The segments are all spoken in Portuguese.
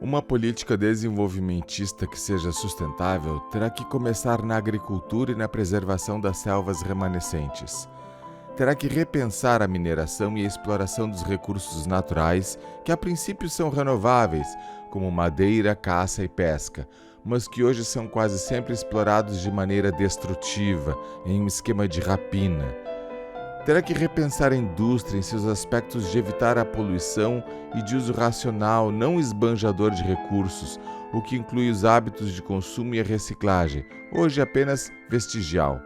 Uma política desenvolvimentista que seja sustentável terá que começar na agricultura e na preservação das selvas remanescentes. Terá que repensar a mineração e a exploração dos recursos naturais, que a princípio são renováveis, como madeira, caça e pesca, mas que hoje são quase sempre explorados de maneira destrutiva, em um esquema de rapina. Terá que repensar a indústria em seus aspectos de evitar a poluição e de uso racional, não esbanjador de recursos, o que inclui os hábitos de consumo e a reciclagem, hoje apenas vestigial.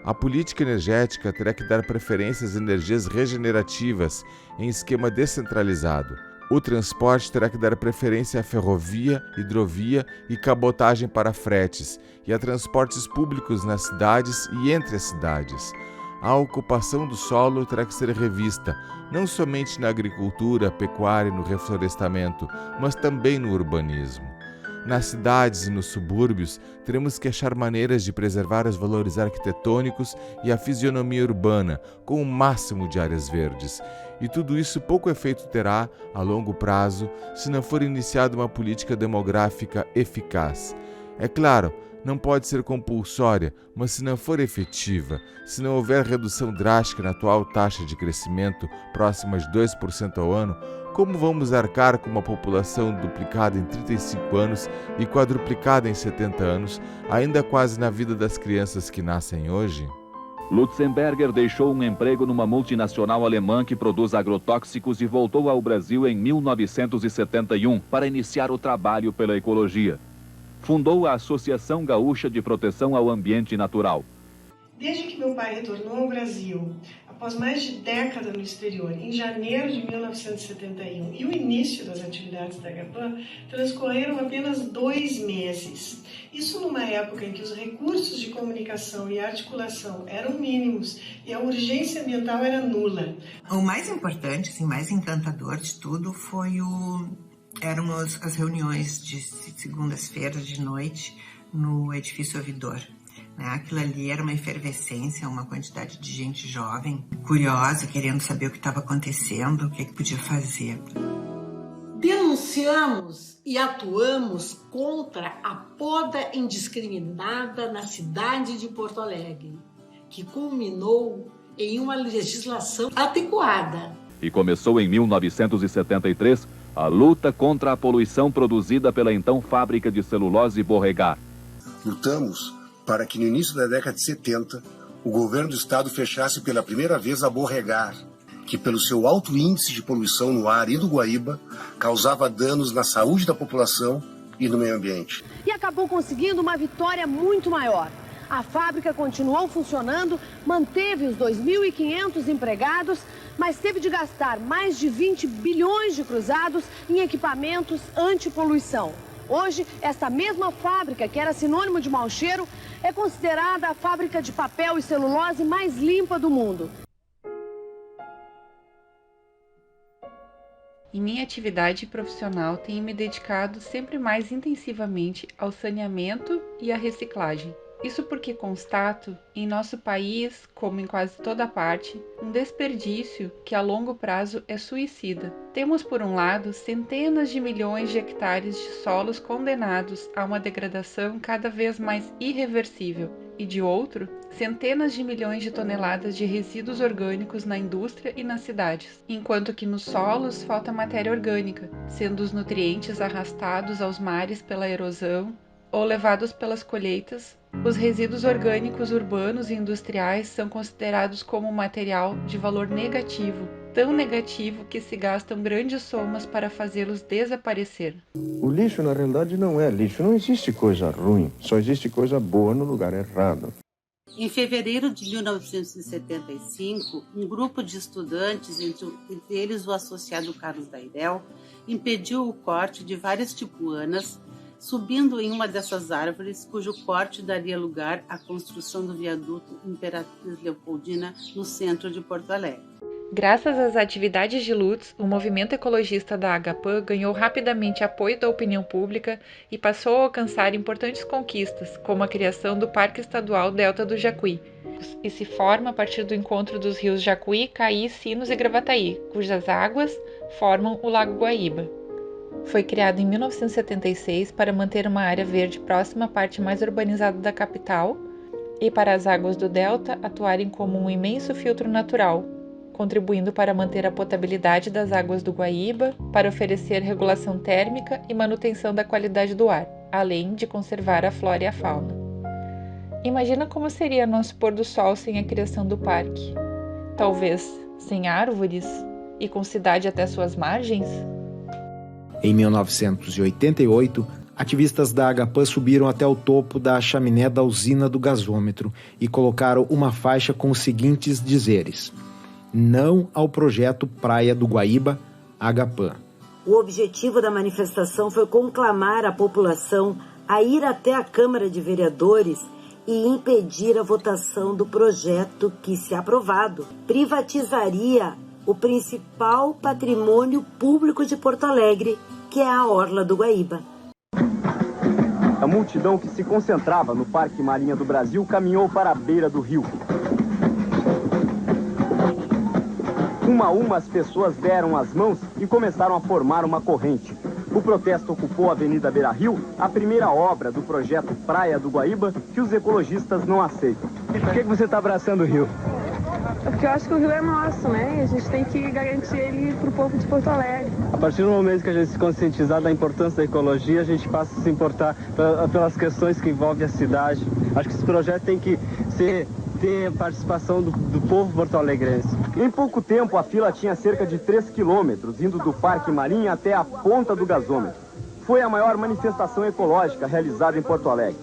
A política energética terá que dar preferência às energias regenerativas em esquema descentralizado. O transporte terá que dar preferência à ferrovia, hidrovia e cabotagem para fretes, e a transportes públicos nas cidades e entre as cidades. A ocupação do solo terá que ser revista, não somente na agricultura, pecuária e no reflorestamento, mas também no urbanismo. Nas cidades e nos subúrbios, teremos que achar maneiras de preservar os valores arquitetônicos e a fisionomia urbana, com o máximo de áreas verdes. E tudo isso pouco efeito terá, a longo prazo, se não for iniciada uma política demográfica eficaz. É claro, não pode ser compulsória, mas se não for efetiva, se não houver redução drástica na atual taxa de crescimento, próxima de 2% ao ano, como vamos arcar com uma população duplicada em 35 anos e quadruplicada em 70 anos, ainda quase na vida das crianças que nascem hoje? Lutzenberger deixou um emprego numa multinacional alemã que produz agrotóxicos e voltou ao Brasil em 1971 para iniciar o trabalho pela ecologia. Fundou a Associação Gaúcha de Proteção ao Ambiente Natural. Desde que meu pai retornou ao Brasil, após mais de década no exterior, em janeiro de 1971, e o início das atividades da Agapan, transcorreram apenas 2 meses. Isso numa época em que os recursos de comunicação e articulação eram mínimos e a urgência ambiental era nula. O mais importante, assim, mais encantador de tudo eram as reuniões de segundas-feiras de noite no edifício ouvidor. Aquilo ali era uma efervescência, uma quantidade de gente jovem, curiosa, querendo saber o que estava acontecendo, o que podia fazer. Denunciamos e atuamos contra a poda indiscriminada na cidade de Porto Alegre, que culminou em uma legislação adequada. E começou em 1973 a luta contra a poluição produzida pela então fábrica de celulose Borregar. Lutamos para que no início da década de 70 o governo do estado fechasse pela primeira vez a Borregar, que pelo seu alto índice de poluição no ar e do Guaíba causava danos na saúde da população e no meio ambiente. E acabou conseguindo uma vitória muito maior. A fábrica continuou funcionando, manteve os 2.500 empregados, mas teve de gastar mais de 20 bilhões de cruzados em equipamentos antipoluição. Hoje, esta mesma fábrica, que era sinônimo de mau cheiro, é considerada a fábrica de papel e celulose mais limpa do mundo. Em minha atividade profissional, tenho me dedicado sempre mais intensivamente ao saneamento e à reciclagem. Isso porque constato, em nosso país, como em quase toda parte, um desperdício que a longo prazo é suicida. Temos, por um lado, centenas de milhões de hectares de solos condenados a uma degradação cada vez mais irreversível, e de outro, centenas de milhões de toneladas de resíduos orgânicos na indústria e nas cidades, enquanto que nos solos falta matéria orgânica, sendo os nutrientes arrastados aos mares pela erosão ou levados pelas colheitas. Os resíduos orgânicos urbanos e industriais são considerados como material de valor negativo, tão negativo que se gastam grandes somas para fazê-los desaparecer. O lixo, na realidade, não é lixo. Não existe coisa ruim, só existe coisa boa no lugar errado. Em fevereiro de 1975, um grupo de estudantes, entre eles o associado Carlos Dairel, impediu o corte de várias tipuanas, subindo em uma dessas árvores, cujo corte daria lugar à construção do viaduto Imperatriz Leopoldina no centro de Porto Alegre. Graças às atividades de Lutz, o movimento ecologista da Agapan ganhou rapidamente apoio da opinião pública e passou a alcançar importantes conquistas, como a criação do Parque Estadual Delta do Jacuí, e se forma a partir do encontro dos rios Jacuí, Caí, Sinos e Gravataí, cujas águas formam o Lago Guaíba. Foi criado em 1976 para manter uma área verde próxima à parte mais urbanizada da capital e para as águas do delta atuarem como um imenso filtro natural, contribuindo para manter a potabilidade das águas do Guaíba, para oferecer regulação térmica e manutenção da qualidade do ar, além de conservar a flora e a fauna. Imagina como seria nosso pôr do sol sem a criação do parque? Talvez sem árvores e com cidade até suas margens? Em 1988, ativistas da Agapan subiram até o topo da chaminé da usina do gasômetro e colocaram uma faixa com os seguintes dizeres: não ao projeto Praia do Guaíba, Agapan. O objetivo da manifestação foi conclamar a população a ir até a Câmara de Vereadores e impedir a votação do projeto que, se aprovado, privatizaria o principal patrimônio público de Porto Alegre, que é a Orla do Guaíba. A multidão que se concentrava no Parque Marinha do Brasil caminhou para a beira do rio. Uma a uma, as pessoas deram as mãos e começaram a formar uma corrente. O protesto ocupou a Avenida Beira-Rio, a primeira obra do projeto Praia do Guaíba, que os ecologistas não aceitam. E por que você está abraçando o rio? Porque eu acho que o rio é nosso, né? E a gente tem que garantir ele para o povo de Porto Alegre. A partir do momento que a gente se conscientizar da importância da ecologia, a gente passa a se importar pelas questões que envolvem a cidade. Acho que esse projeto tem que ter a participação do povo porto-alegrense. Em pouco tempo, a fila tinha cerca de 3 quilômetros, indo do Parque Marinha até a ponta do gasômetro. Foi a maior manifestação ecológica realizada em Porto Alegre.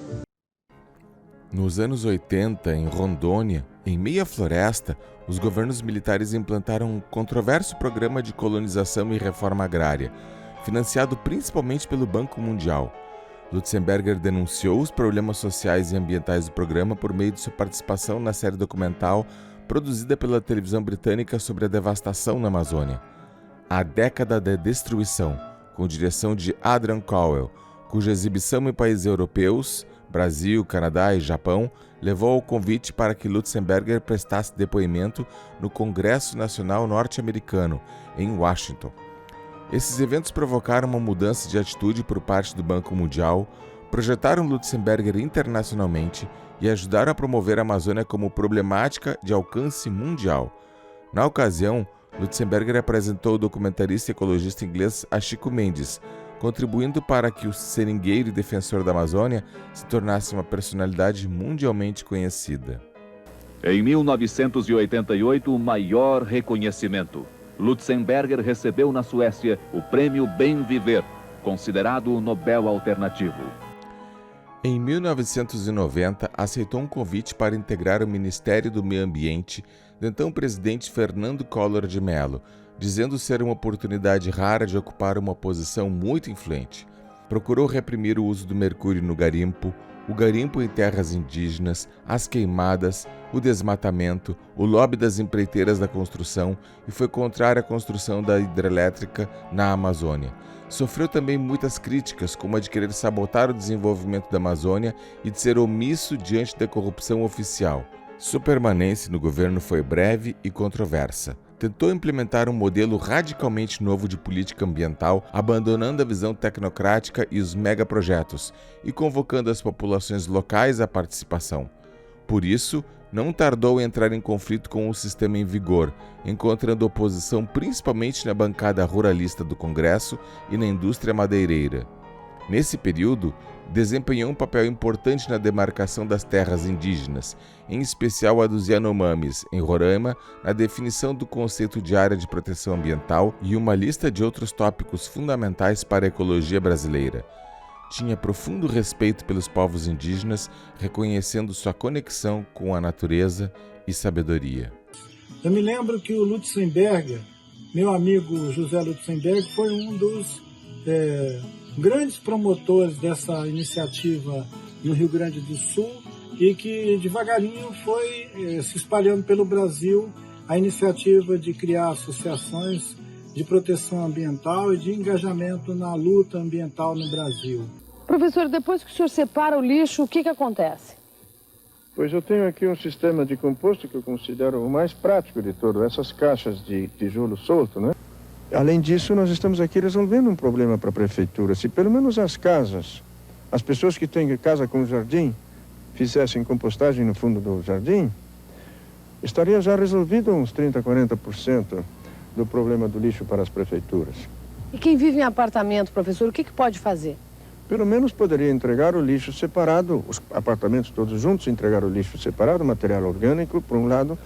Nos anos 80, em Rondônia, em meia floresta, os governos militares implantaram um controverso programa de colonização e reforma agrária, financiado principalmente pelo Banco Mundial. Lutzenberger denunciou os problemas sociais e ambientais do programa por meio de sua participação na série documental produzida pela televisão britânica sobre a devastação na Amazônia. A Década da Destruição, com direção de Adrian Cowell, cuja exibição em países europeus, Brasil, Canadá e Japão, levou ao convite para que Lutzenberger prestasse depoimento no Congresso Nacional Norte-Americano, em Washington. Esses eventos provocaram uma mudança de atitude por parte do Banco Mundial, projetaram Lutzenberger internacionalmente e ajudaram a promover a Amazônia como problemática de alcance mundial. Na ocasião, Lutzenberger apresentou o documentarista e ecologista inglês Chico Mendes, contribuindo para que o seringueiro e defensor da Amazônia se tornasse uma personalidade mundialmente conhecida. Em 1988, o maior reconhecimento. Lutzenberger recebeu na Suécia o Prêmio Bem Viver, considerado o Nobel alternativo. Em 1990, aceitou um convite para integrar o Ministério do Meio Ambiente do então presidente Fernando Collor de Mello, dizendo ser uma oportunidade rara de ocupar uma posição muito influente. Procurou reprimir o uso do mercúrio no garimpo, o garimpo em terras indígenas, as queimadas, o desmatamento, o lobby das empreiteiras da construção e foi contrário à construção da hidrelétrica na Amazônia. Sofreu também muitas críticas, como a de querer sabotar o desenvolvimento da Amazônia e de ser omisso diante da corrupção oficial. Sua permanência no governo foi breve e controversa. Tentou implementar um modelo radicalmente novo de política ambiental, abandonando a visão tecnocrática e os megaprojetos e convocando as populações locais à participação. Por isso, não tardou em entrar em conflito com o sistema em vigor, encontrando oposição principalmente na bancada ruralista do Congresso e na indústria madeireira. Nesse período, desempenhou um papel importante na demarcação das terras indígenas, em especial a dos Yanomamis, em Roraima, na definição do conceito de área de proteção ambiental e uma lista de outros tópicos fundamentais para a ecologia brasileira. Tinha profundo respeito pelos povos indígenas, reconhecendo sua conexão com a natureza e sabedoria. Eu me lembro que o Lutzenberger, meu amigo José Lutzenberger, foi um dos grandes promotores dessa iniciativa no Rio Grande do Sul e que devagarinho foi se espalhando pelo Brasil a iniciativa de criar associações de proteção ambiental e de engajamento na luta ambiental no Brasil. Professor, depois que o senhor separa o lixo, o que acontece? Pois eu tenho aqui um sistema de composto que eu considero o mais prático de todos, essas caixas de tijolo solto, né? Além disso, nós estamos aqui resolvendo um problema para a prefeitura. Se pelo menos as casas, as pessoas que têm casa com jardim, fizessem compostagem no fundo do jardim, estaria já resolvido uns 30%, 40% do problema do lixo para as prefeituras. E quem vive em apartamento, professor, o que pode fazer? Pelo menos poderia entregar o lixo separado, os apartamentos todos juntos, entregar o lixo separado, material orgânico, por um lado,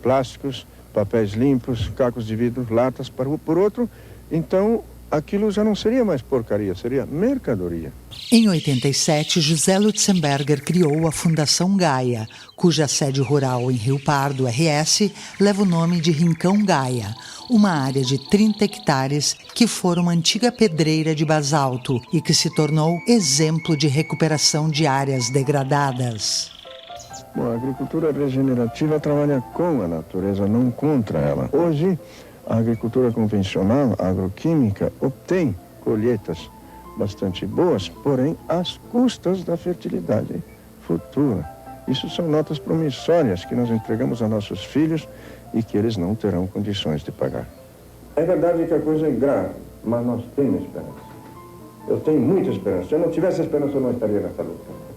plásticos, papéis limpos, cacos de vidro, latas, por outro. Então, aquilo já não seria mais porcaria, seria mercadoria. Em 87, José Lutzenberger criou a Fundação Gaia, cuja sede rural em Rio Pardo, RS, leva o nome de Rincão Gaia, uma área de 30 hectares que fora uma antiga pedreira de basalto e que se tornou exemplo de recuperação de áreas degradadas. Bom, a agricultura regenerativa trabalha com a natureza, não contra ela. Hoje, a agricultura convencional, a agroquímica, obtém colheitas bastante boas, porém às custas da fertilidade futura. Isso são notas promissórias que nós entregamos a nossos filhos e que eles não terão condições de pagar. É verdade que a coisa é grave, mas nós temos esperança. Eu tenho muita esperança. Se eu não tivesse esperança, eu não estaria nessa luta.